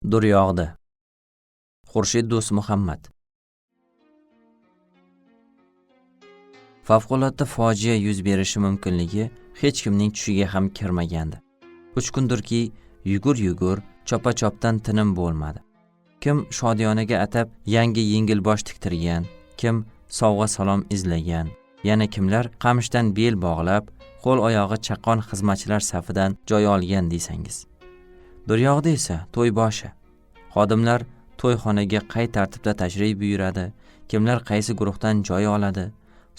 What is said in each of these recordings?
Dur yog'di. Xurshid Do'stmuhammad. Favqulodda fojia yuz berishi mumkinligi hech kimning tushiga ham kirmagandi. 3 kundurki yugur, chopa-chopdan tinim bo'lmadi. Kim shodiyonaga atab yangi yengilbosh tiktirgan, kim sovg'a salom izlagan, yana kimlar qamishdan bel bog'lab, qo'l oyog'i chaqqon xizmatchilar safidan joy olgan desangiz. Duryog'da esa to'y boshi. Xodimlar to'yxonaga qay tartibda tashrif buyuradi, kimlar qaysi guruhdan joy oladi,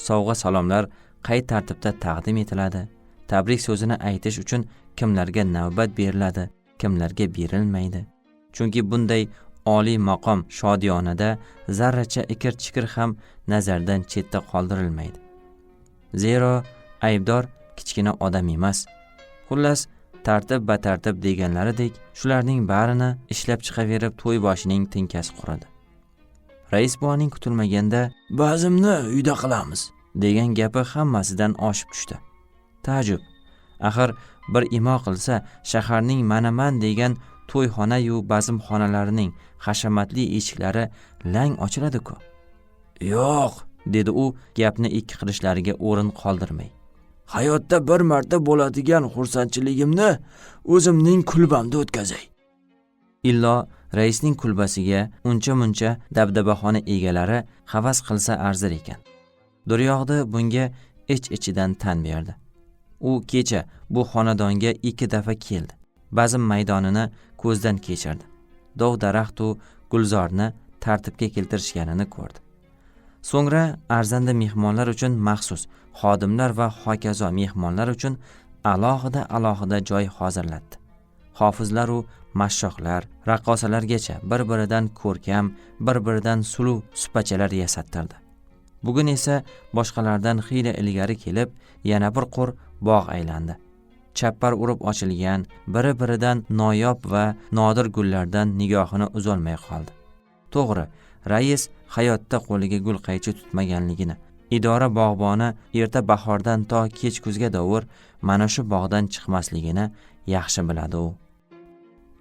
sovg'a salomlar qay tartibda taqdim etiladi, tabrik so'zini aytish uchun kimlarga navbat beriladi, kimlarga berilmaydi. Chunki bunday oliy maqom shodiyonada zarracha ikir-chikir ham nazardan chetda qoldirilmaydi. Zero aybdor kichkina odam emas. Xullas, tartib-batartib deganlaridek shularning barini ishlab chiqaverib to'y boshining tinkasi quradi. Rais buvaning kutilmaganda "Ba'zimni uyda qilamiz" degan gapi hammasidan oshib tushdi. Taajjub. Axir bir imo qilsa, shaharning manaman degan to'yxona-yu bazmxonalarining hashamatli eshiklari lang ochiladi-ku. "Yo'q", dedi u gapni ikki qilishlariga o'rin qoldirmay. "Hayotda bir marta bo'ladigan xursandchiligimni o'zimning kulbamda o'tkazay." Illo raisning kulbasiga uncha-muncha dabdabaxona egalari havas qilsa arzir ekan. Duryog'di bunga ich-ichidan tan berdi. U kecha bu xonadonga 2 dafa keldi. Bazm maydonini ko'zdan kechirdi. Dov-daraxt u gulzorni tartibga keltirishganini ko'rdi. So'ngra arzanda mehmonlar uchun maxsus, xodimlar va hokazo mehmonlar uchun alohida joy hozirlatdi. Hofizlar u mashshoqlar, raqqosalargacha bir-biridan ko'rkam, bir-biridan suluv supachalar yasattirdi. Bugun esa boshqalardan xiyla ilgari kelib, yana bir qo'r bog' aylandi. Chappar urib ochilgan, biri-biridan noyob va nodir gullardan nigohini uzolmay qoldi. To'g'ri, rais hayotda qo'liga gul qaychi tutmaganligini, idora bog'boni erta bahordan to kech kuzga dovur mana shu bog'dan chiqmasligini yaxshi biladi u.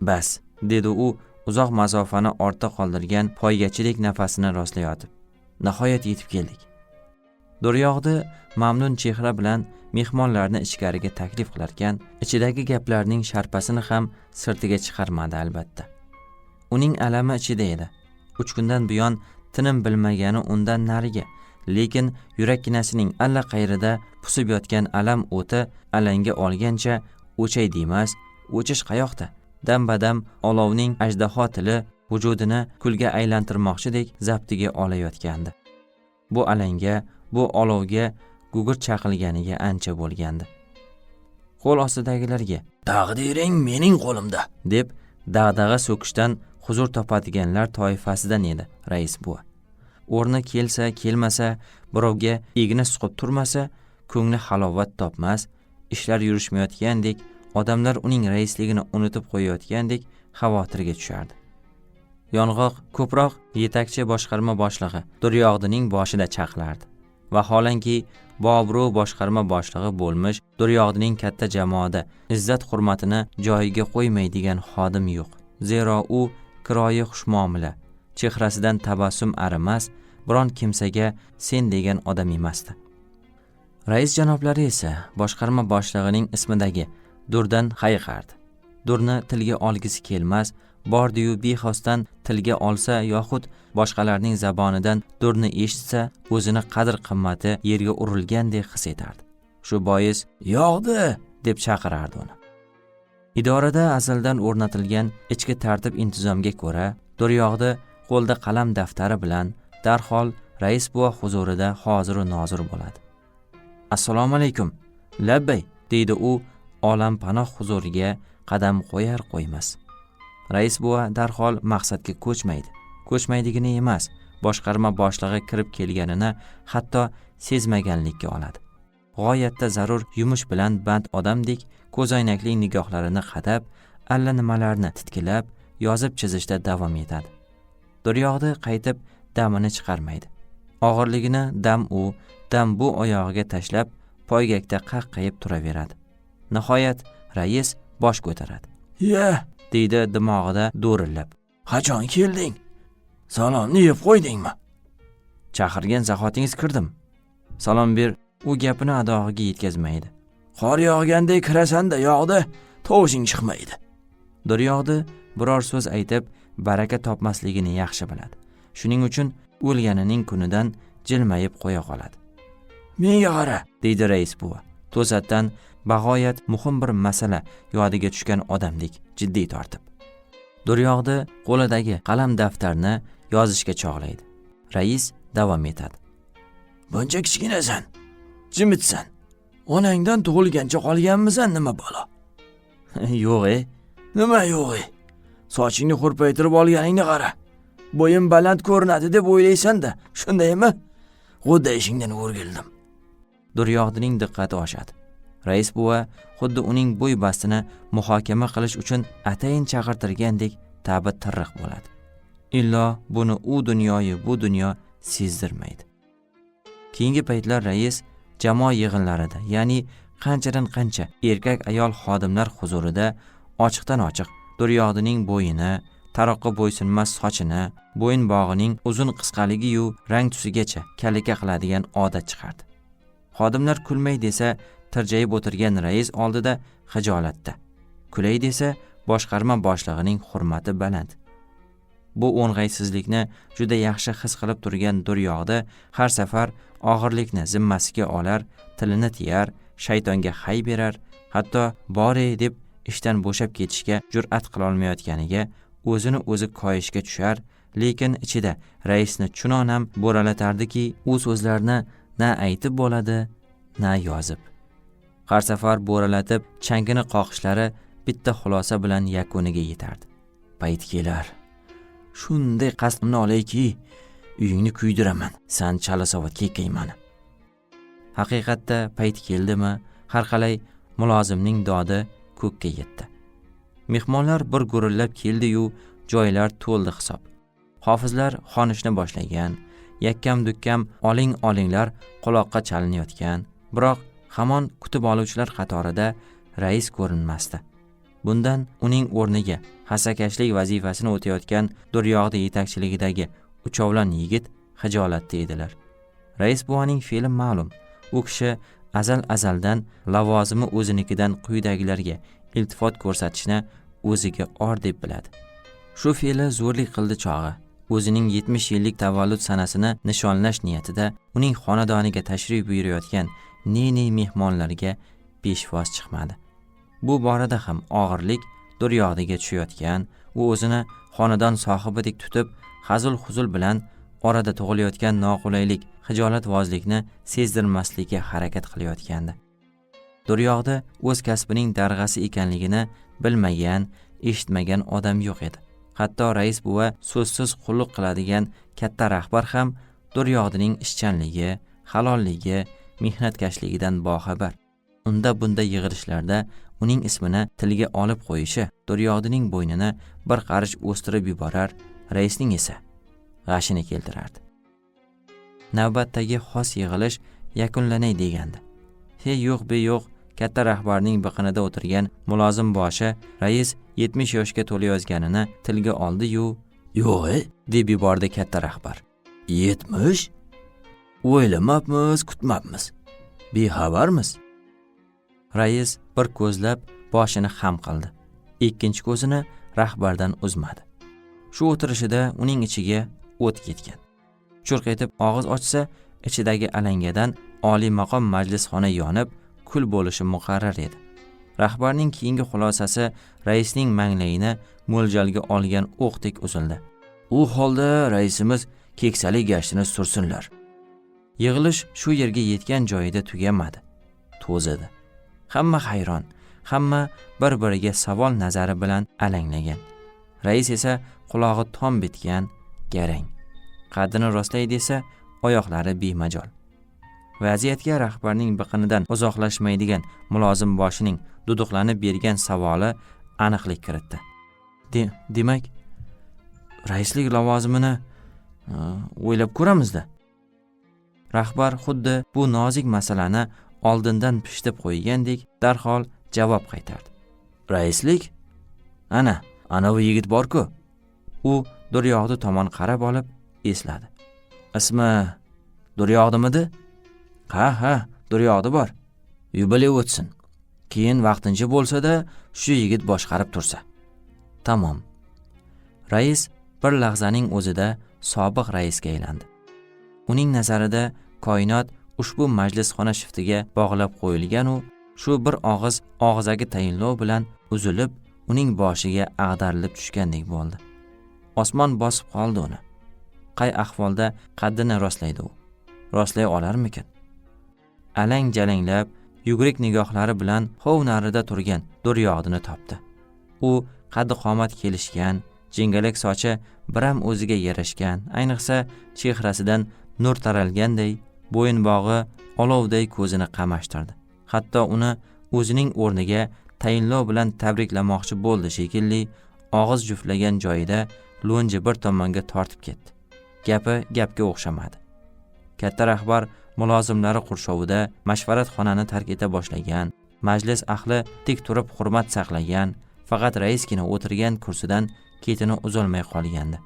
"Bas", dedi u uzoq masofani ortda qoldirgan poygachilik nafasini rostlayotib. "Nihoyat yetib keldik." Duryog'di mamnun chehra bilan mehmonlarni ichkariga taklif qilarkan, ichidagi gaplarning sharpasini ham sirtiga chiqarmadi albatta. Uning alami ichida edi. 3 kundan buyon tinim bilmagani undan nariga, lekin yurakkinasining allaqayrida pusib yotgan alam o'ti alanga olgancha o'chay demas, o'chish qayoqda? Dam-badam olovning ajdaho tili vujudini kulga aylantirmoqchidek zaptiga olayotgandi. Bu alanga, bu olovga gugur chaqilganiga ancha bo'lgandi. Qo'l ostidagilarga "Taqdiring mening qo'limda" deb dag'dag'a so'kishdan huzur topadiganlar toifasidan edi rais buva. O'rni kelsa, kelmasa, birovga igna suqib turmasa, ko'ngli halovat topmas, ishlar yurishmayotgandek, odamlar uning raisligini unutib qo'yayotgandek xavotirga tushardi. Yong'oq ko'proq yetakchi boshqarma boshlig'i Duryog'dining boshida chaqlardi. Vaholanki Bobro boshqarma boshlig'i bo'lmish Duryog'dining katta jamoada izzat hurmatini joyiga qo'ymaydigan xodim yo'q. Zero u kiroyi xushmuomala, chehrasidan tabassum arimas, biron kimsaga sen degan odam emasdi. Rais janoblari esa boshqarma boshlig'ining ismidagi Durdan hayiqardi. Durni tilga olgisi kelmas, bordi-yu bexosdan tilga olsa yoxud boshqalarning zabonidan durni eshitsa, o'zini qadr-qimmati yerga urilgandek his etardi. Shu bois "Yog'di" deb chaqirardi uni. Idorada azaldan o'rnatilgan ichki tartib intizomga ko'ra, Duryog'di qo'lda qalam daftari bilan darhol rais buva huzurida hozir-u nozir bo'ladi. "Assalomu alaykum." "Labbay", deydi u olampanoh huzuriga qadam qo'yar qo'ymas. Rais buva darhol maqsadga ko'chmaydigini emas, boshqarma boshlig'i kirib kelganini hatto sezmaganlikka oladi. G'oyatda zarur yumush bilan band odamdek ko'zoynakli nigohlarini qadab, allanimalarni titkilab, yozib chizishda davom etadi. Duryog'di qaytib damini chiqarmaydi. Og'irligini dam bu oyog'iga tashlab, poygakda qaqqayib turaveradi. Nihoyat rais bosh ko'taradi. deydi dimog'ida do'rillab. Qachon kelding? Salomni yeb qo'ydingmi? Chaqirgan zahotingiz kirdim. Salom ber, u gapini adog'iga yetkazmaydi. Qor yog'gandek kirasan-da yog'di, tovushing chiqmaydi. Duryog'di biror so'z aytib baraka topmasligini yaxshi biladi. Shuning uchun o'lganining kunidan jilmayib qo'ya qoladi. Menga qara, deydi rais buva. To'satdan bag'oyat muhim bir masala yodiga tushgan odamdek jiddiy tortib. Duryog'di qo'lidagi qalam daftarni yozishga chog'laydi. Rais davom etadi. Buncha kichkinasan, jimitsan. Onangdan tug'ilgancha qolganmisan nima balo? Yo'q-e. Nima yo'q-e? Sochingni hurpaytirib olganingni qara. Bo'yim baland ko'rinadi deb o'ylaysan-da, shundaymi? Xuddi ishingdan o'rgildim. Duryog'dining diqqati oshadi. Rais buva xuddi uning bo'y bastini muhokama qilish uchun atayin chaqirtirgandek ta'bi tirriq bo'ladi. Illo buni u dunyoyi bu dunyo sezdirmaydi. Keyingi paytlar rais jamoa yig'inlarida, ya'ni qanchadan qancha erkak ayol xodimlar huzurida ochiqdan ochiq Duryog'dining bo'yini, taroqqa bo'ysunmas sochini, bo'yin bog'ining uzun qisqaligi-yu rang tusigacha kalika qiladigan odat chiqardi. Xodimlar kulmay desa tirjayib o'tirgan rais oldida xijolatda, kulay desa boshqarma boshlig'ining hurmati baland. Bu o'ng'aysizlikni juda yaxshi his qilib turgan Duryog'di har safar og'irlikni zimmasiga olar, tilini tiyar, shaytonga hay berar, hatto bore deb ishdan bo'shab ketishga jur'at qila olmayotganiga o'zini o'zi koyishga tushar, lekin ichida raisni chunonam bo'ralatardiki, u so'zlarni na aytib bo'ladi, na yozib. Har safar bo'ralatib changini qoqishlari bitta xulosa bilan yakuniga yetardi. Payt kelar. Shunday qasdimni olayki, uyingni kuydiraman. Sen chalasovat kekaymani. Haqiqatda payt keldimi? Har qalay mulozimning dodi ko'kka yetdi. Mehmonlar bir gurillab keldi-yu, joylar to'ldi hisob. Hofizlar xonishni boshlagan, yakkam-dukkam olinglar quloqqa chalinayotgan, biroq hamon kutib oluvchilar qatorida rais ko'rinmasdi. Bundan uning o'rniga hassakashlik vazifasini o'tayotgan Duryog'di yetakchiligidagi uchovlon yigit xijolatda edilar. Rais buvaning fe'li ma'lum. U kishi azaldan lavozimi o'zinikidan quyidagilarga iltifot ko'rsatishni o'ziga or deb biladi. Shu fe'li zo'rlik qildi chog'i. O'zining 70 yillik tavallud sanasini nishonlash niyatida uning xonadoniga tashrif buyurayotgan ne mehmonlarga peshvoz chiqmadi. Bu borada ham og'irlik Duryog'diga tushayotgan, u o'zini xonadon sohibidek tutib, hazil-huzul bilan orada tug'ilayotgan noqulaylik, hijolatvozlikni sezdirmaslikka harakat qilayotgandi. Duryog'di o'z kasbining darg'asi ekanligini bilmagan, eshitmagan odam yo'q edi. Hatto rais buva so'zsiz qulluq qiladigan katta rahbar ham Duryog'dining ishchanligi, halolligi, mehnatkashligidan boxabar. Unda yig'ilishlarda uning ismini tilga olib qo'yishi Duryog'dining bo'ynini bir qarich o'stirib yuborar, raisning esa g'ashini keltirardi. Navbatdagi xos yig'ilish yakunlanay degandi. Yo'q katta rahbarning biqinida o'tirgan mulozim boshi rais 70 yoshga to'layotganini tilga oldi-yu, "Yo'q, deb yubordi katta rahbar. 70? O'ylamabmiz, kutmabmiz. Bexabarmiz." Rais bir ko'zlab boshini xam qildi. Ikkinchi ko'zini rahbardan uzmadi. Shu o'tirishida uning ichiga o't ketgan. Churq etib og'iz ochsa, ichidagi alangadan oliy maqom majlisxona yonib, kul bo'lishi muqarrar edi. Rahbarning keyingi xulosasi raisning manglayini mo'ljalga olgan o'qdek uzildi. U holda raisimiz keksalik gashtini sursinlar. Yig'ilish shu yerga yetgan joyida tugamadi. To'zidi. Hamma hayron, hamma bir-biriga savol nazari bilan alanglagan. Rais esa qulog'i tom bitgan, garang. Qaddini rostlay desa, oyoqlari bemajol. Vaziyatga rahbarning biqinidan uzoqlashmaydigan mulozim boshining duduqlanib bergan savoli aniqlik kiritdi. Demak, raislik lavozimini o'ylab ko'ramizda. Rahbar xuddi bu nozik masalani oldindan pishitib qo'ygandek darhol javob qaytardi. Raislik? Ana, anavi yigit bor-ku. U Duryog'di tomon qarab olib esladi. Ismi Duryog'dimidi? Ha, Duryog'di bor. Yubiley o'tsin. Keyin vaqtincha bo'lsa-da shu yigit boshqarib tursa. Tamom. Rais bir lahzaning o'zida sobiq raisga aylandi. Uning nazarida koinot ushbu majlisxona shiftiga bog'lab qo'yilgan u shu bir og'zaki tayinlov bilan uzilib, uning boshiga ag'darilib tushgandek bo'ldi. Osmon bosib qoldi uni. Qay ahvolda qaddini rostlaydi u? Rostlay olarmikin? Alang-jalanglab, yugurik nigohlari bilan hov narida turgan Duryog'dini topdi. U qaddi qomat kelishgan, jingalak sochi biram o'ziga yarashgan, ayniqsa chehrasidan nur taralganday, bo'yinbog'i olovday ko'zini qamashtirdi. Hatto uni o'zining o'rniga tayinlov bilan tabriklamoqchi bo'ldi shekilli, og'iz juftlagan joyida lo'nji bir tomonga tortib ketdi. Gapi gapga o'xshamadi. Katta rahbar mulozimlari qurshovida mashvaratxonani tark eta boshlagan, majlis ahli tik turib hurmat saqlagan, faqat raisgina o'tirgan kursidan ketini uzolmay qolgandi.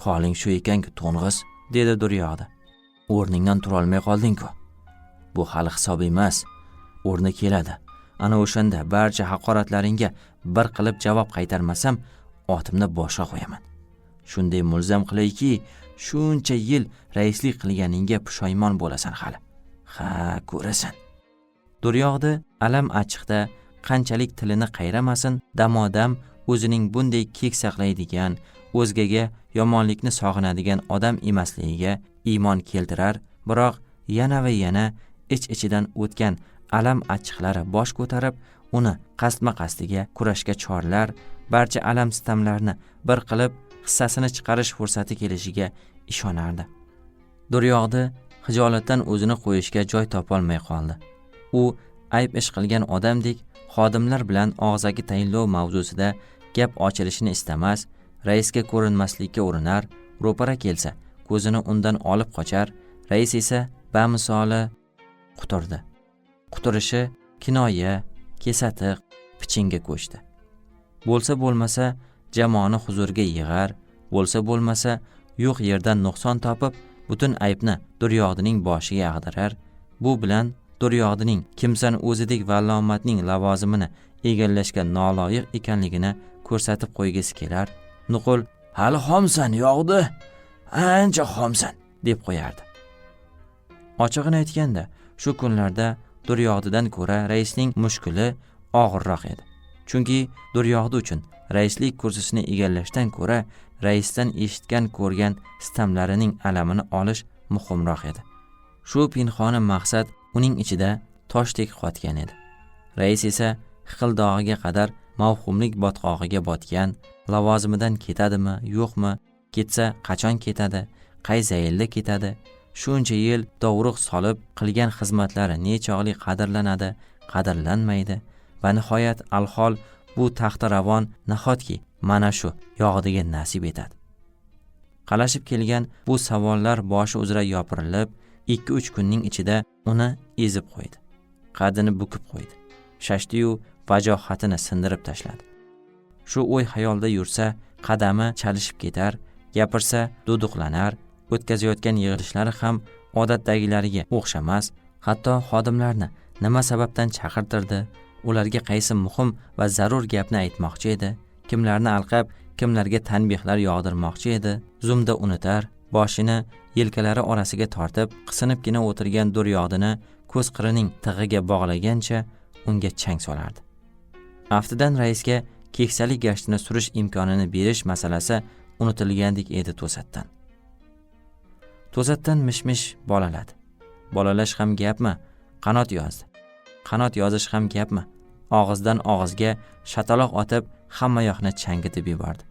Holing shu ekan-ku, to'ng'iz, dedi Duryog'di. O'rningdan tura olmay qolding-ku. Bu hali hisob emas. O'rni keladi. Ana o'shanda barcha haqoratlaringga bir qilib javob qaytarmasam, otimni boshqa qo'yaman. Shunday mulzam qilayki, shuncha yil raislik qilganingga pushaymon bo'lasan hali. Ha, ko'rasan. Duryog'di alam achchiqda qanchalik tilini qayramasin, damodam o'zining bunday kek saqlaydigan, o'zgaga yomonlikni sog'inadigan odam emasligiga iymon keltirar, biroq yana va yana ich-ichidan o'tgan alam achchiqlari bosh ko'tarib, uni qasdma-qasdiga kurashga chorlar, barcha alam sitamlarni bir qilib hissasini chiqarish fursati kelishiga ishonardi. Duryog'di hijolatdan o'zini qo'yishga joy topolmay qoldi. U ayb ish qilgan odamdek xodimlar bilan og'zaki tayinlov mavzusida gap ochilishini istamas, raisga ko'rinmaslikka urinar, ro'para kelsa ko'zini undan olib qochar, rais esa bamisoli quturdi. Quturishi kinoya, kesatiq, pichinga ko'chdi. Bo'lsa bo'lmasa jamoani huzurga yig'ar, bo'lsa bo'lmasa yo'q yerdan nuqson topib, butun aybni Duryog'dining boshiga ag'darar. Bu bilan Duryog'dining kimsan o'zidek vallomatning lavozimini egallashga noloyiq ekanligini ko'rsatib qo'ygisi kelar. Nuqul, hali xomsan Yog'di, ancha xomsan, deb qo'yardi. Ochig'ini aytganda, shu kunlarda Duryog'didan ko'ra raisning mushkuli og'irroq edi. Chunki Duryog'di uchun raislik kursisini egallashdan ko'ra raisdan eshitgan ko'rgan sitamlarining alamini olish muhimroq edi. Shu pinhona maqsad uning ichida toshdek qotgan edi. Rais esa hiqildog'iga qadar mavhumlik botqog'iga botgan, lavozimidan ketadimi, yo'qmi, ketsa qachon ketadi, qay zaylda ketadi, shuncha yil dovruq solib qilgan xizmatlari nechog'li qadrlanadi, qadrlanmaydi va nihoyat alhol bu taxta ravon nahotki mana shu Yog'diga nasib etadi. Qalashib kelgan bu savollar boshi uzra yopirilib, 2-3 kunning ichida uni ezib qo'ydi. Qaddini bukib qo'ydi. Shashdi-yu vajohatini sindirib tashladi. Shu o'y xayolda yursa, qadami chalishib ketar, gapirsa duduqlanar, o'tkazayotgan yig'ilishlari ham odatdagilariga o'xshamas, hatto xodimlarni nima sababdan chaqirtirdi, ularga qaysi muhim va zarur gapni aytmoqchi edi, kimlarni alqab, kimlarga tanbehlar yog'dirmoqchi edi, zumda unutar, boshini yelkalari orasiga tortib, qisinibgina o'tirgan Duryog'dini ko'z qirining tig'iga bog'lagancha unga chang solardi. Aftidan raisga keksalik gashtini surish imkonini berish masalasi unutilgandek edi to'satdan. To'satdan mish-mish bolaladi. Bolalash ham gapmi? Qanot yozdi. Qanot yozish ham gapmi? Og'izdan og'izga shataloq otib, hamma yoqni changitib yubordi.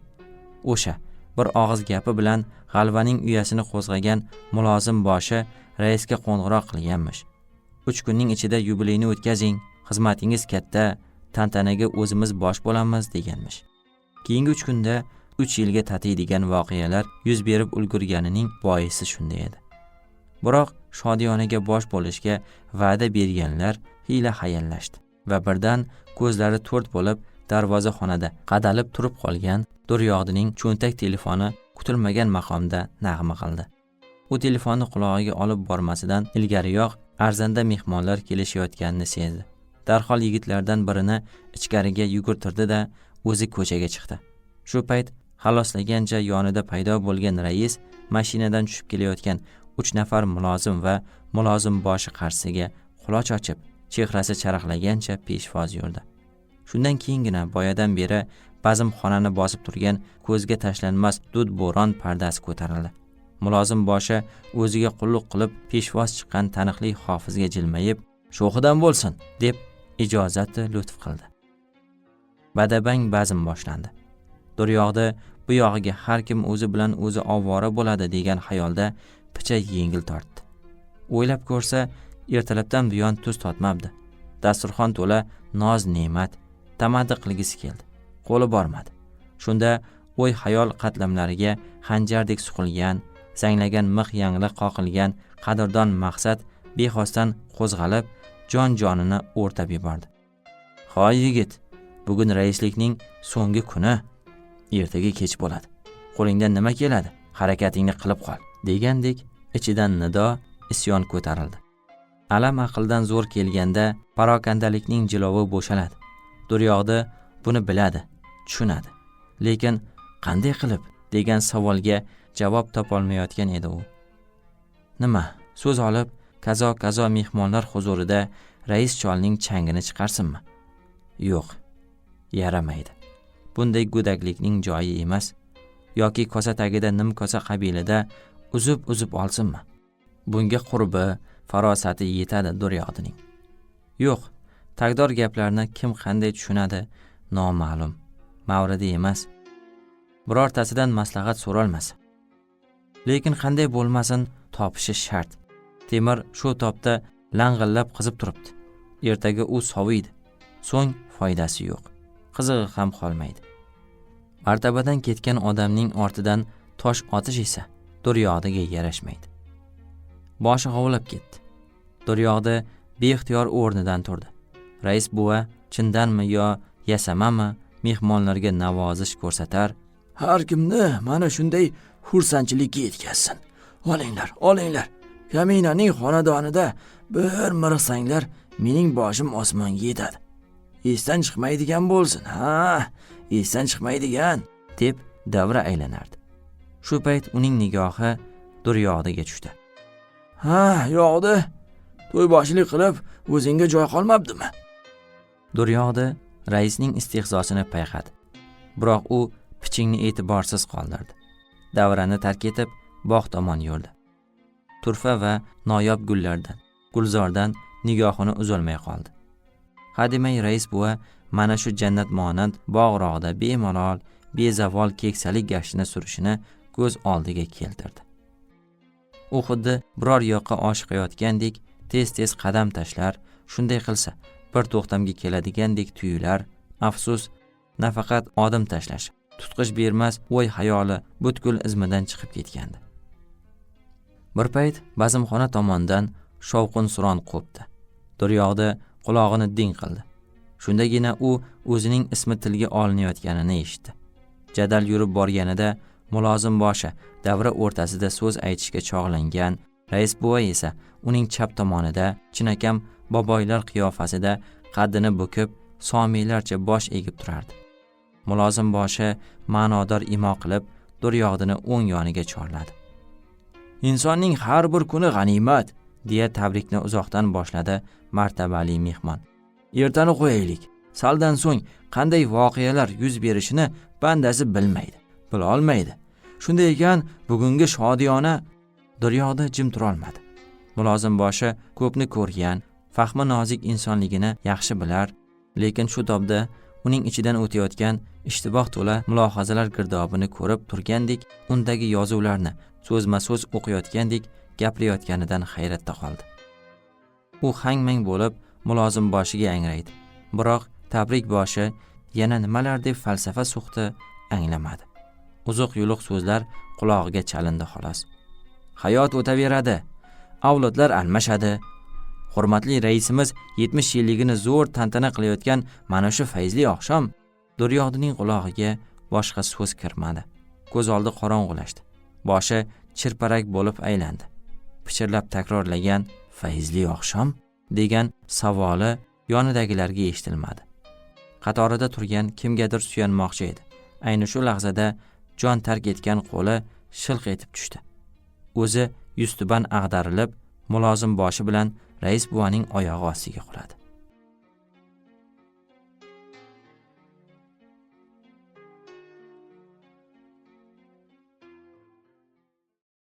O'sha bir og'iz gapi bilan g'alvaning uyasini qo'zg'agan mulozim boshi raisga qo'ng'iroq qilganmish. 3 kunning ichida yubileyni o'tkazing, xizmatingiz katta, tantanaga o'zimiz bosh bo'lamiz deganmish. Keyingi 3 kunda 3 yilga tatiydigan voqealar yuz berib ulgurganining boisi shunday edi. Biroq shodiyonaga bosh bo'lishga va'da berganlar hiyla hayallashdi va birdan ko'zlari to'rt bo'lib darvozaxonada qadalib turib qolgan Duryog'dining cho'ntak telefoni kutilmagan maqomda nag'ma qildi. U telefonni qulog'iga olib bormasidan ilgariyoq arzanda mehmonlar kelishayotganini sezdi. Darhol yigitlardan birini ichkariga yugurtirdi-da, o'zi ko'chaga chiqdi. Shu payt xaloslagancha yonida paydo bo'lgan rais mashinadan tushib kelayotgan 3 nafar mulozim va mulozim boshi qarshisiga quloch ochib, chehrasi charaqlagancha peshvoz yurdi. Shundan keyingina boyadan beri bazmxonani bosib turgan ko'zga tashlanmas dud bo'ron pardasi ko'tarildi. Mulozim boshi o'ziga qulluq qilib peshvoz chiqqan taniqli hofizga jilmayib, "Sho'xidan bo'lsin" deb ijozati lutf qildi. Badabang bazm boshlandi. Duryog'da bu yog'iga har kim o'zi bilan o'zi ovvora bo'ladi degan xayolda picha yengil tortdi. O'ylab ko'rsa, ertalabdan buyon tuz totmabdi. Dasturxon to'la noz-ne'mat, tamaddi qilgisi keldi. Qo'li bormadi. Shunda o'y xayol qatlamlariga xanjardek suqilgan, zanglagan mix yangli qoqilgan qadrdon maqsad bexosdan qo'zg'alib, jon-jonini o'rtab yubordi. "Hoy yigit, bugun raislikning so'nggi kuni, ertaga kech bo'ladi. Qo'lingdan nima keladi? Harakatingni qilib qol" degandek ichidan nido, isyon ko'tarildi. Alam aqldan zo'r kelganda parokandalikning jilovi bo'shaladi. Duryog'da buni biladi, tushunadi. Lekin qanday qilib degan savolga javob topolmayotgan edi u. Nima, so'z olib, kazo mehmonlar huzurida rais cholning changini chiqarsinmi? Yo'q, yaramaydi. Bunday go'daklikning joyi emas. Yoki kosa tagida nimkosa qabilida uzib olsinmi? Bunga qurbi, farosati yetadi Duryog'dining. Yo'q, tagdor gaplarni kim qanday tushunadi noma'lum. Mavridi emas. Birortasidan maslahat so'ralmasa. Lekin qanday bo'lmasin topishi shart. Temir shu topda lang'illab qizib turibdi. Ertaga u soviydi. So'ng foydasi yo'q. Qizig'i ham qolmaydi. Martabadan ketgan odamning ortidan tosh otish esa Duryog'diga yarashmaydi. Boshi g'ovlab ketdi. Duryog'da beixtiyor o'rnidan turdi. Rais buva chindanmi yo yasamami mehmonlarga navozish ko'rsatar, "Har kimni mana shunday xursandchilikka yetkazsin. Olinglar. Kaminaning xonadonida bir miriqsanglar, mening boshim osmonga yetadi. Esdan chiqmaydigan bo'lsin, esdan chiqmaydigan" deb davra aylanardi. Shu payt uning nigohi Duryog'diga tushdi. Yo'qdi. To'yboshchilik qilib o'zingga joy qolmabdimi? Duryog'di raisning istehzosini payqadi. Biroq u pichingni e'tiborsiz qoldirdi. Davrani tark etib bog' tomon yurdi. Turfa va noyob gullardan, gulzordan nigohini uzolmay qoldi. Hademay rais buva mana shu jannatmonand bog'roqda bemalol, bezavol keksalik gashtini surishini ko'z oldiga keltirdi. U xuddi biror yoqqa oshiqayotgandek tez-tez qadam tashlar, shunday qilsa bir to'xtamga keladigandek tuyular, afsus, nafaqat odim tashlash, tutqish bermas o'y xayoli butkul izmidan chiqib ketgandi. Bir payt bazmxona tomondan shovqin-suron qo'pdi. Duryog'da qulog'ini ding qildi. Shundagina u o'zining ismi tilga olinayotganini eshitdi. Jadal yurib borganida mulozim boshi davra o'rtasida so'z aytishga chog'langan, rais buva esa uning chap tomonida chinakam boboylar qiyofasida qaddini bukib, somiylarcha bosh egib turardi. Mulozim boshi ma'nodor imo qilib, Duryog'dini o'ng yoniga chorladi. "Insonning har bir kuni g'animat" deya tabrikni uzoqdan boshladi martabali mehmon. "Ertani qo'yaylik. Saldan so'ng qanday voqealar yuz berishini bandasi bilmaydi, bilolmaydi. Shunday ekan, bugungi shodiyona..." Duryog'da jim turolmadi. Mulozim boshi ko'pni ko'rgan, fahmi nozik insonligini yaxshi bilar, lekin shu tobda uning ichidan o'tayotgan ishtiboh to'la mulohazalar girdobini ko'rib turgandek, undagi yozuvlarni so'zma-so'z o'qiyotgandek gapirayotganidan hayratda qoldi. U hang-mang bo'lib mulozim boshiga angraydi. Biroq tabrik boshi yana nimalar deb falsafa suqdi, anglamadi. Uzuq-yuluq so'zlar qulog'iga chalindi xolos. Hayot o'taveradi, avlodlar almashadi. Hurmatli raisimiz 70 yilligini zo'r tantana qilayotgan mana shu fayzli oqshom Duryodining qulog'iga boshqa so'z kirmadi. Ko'z oldi qorong'ulashdi. Boshi chirparak bo'lib aylandi. Pichirlab takrorlagan "Fayzli oqshom" degan savoli yonidagilarga eshitilmadi. Qatorida turgan kimgadir suyanmoqchi edi. Ayni shu lahzada jon tark etgan qo'li shilq etib tushdi. O'zi yuztuban ag'darilib, mulozim boshi bilan rais buvaning oyog'i ostiga quladi.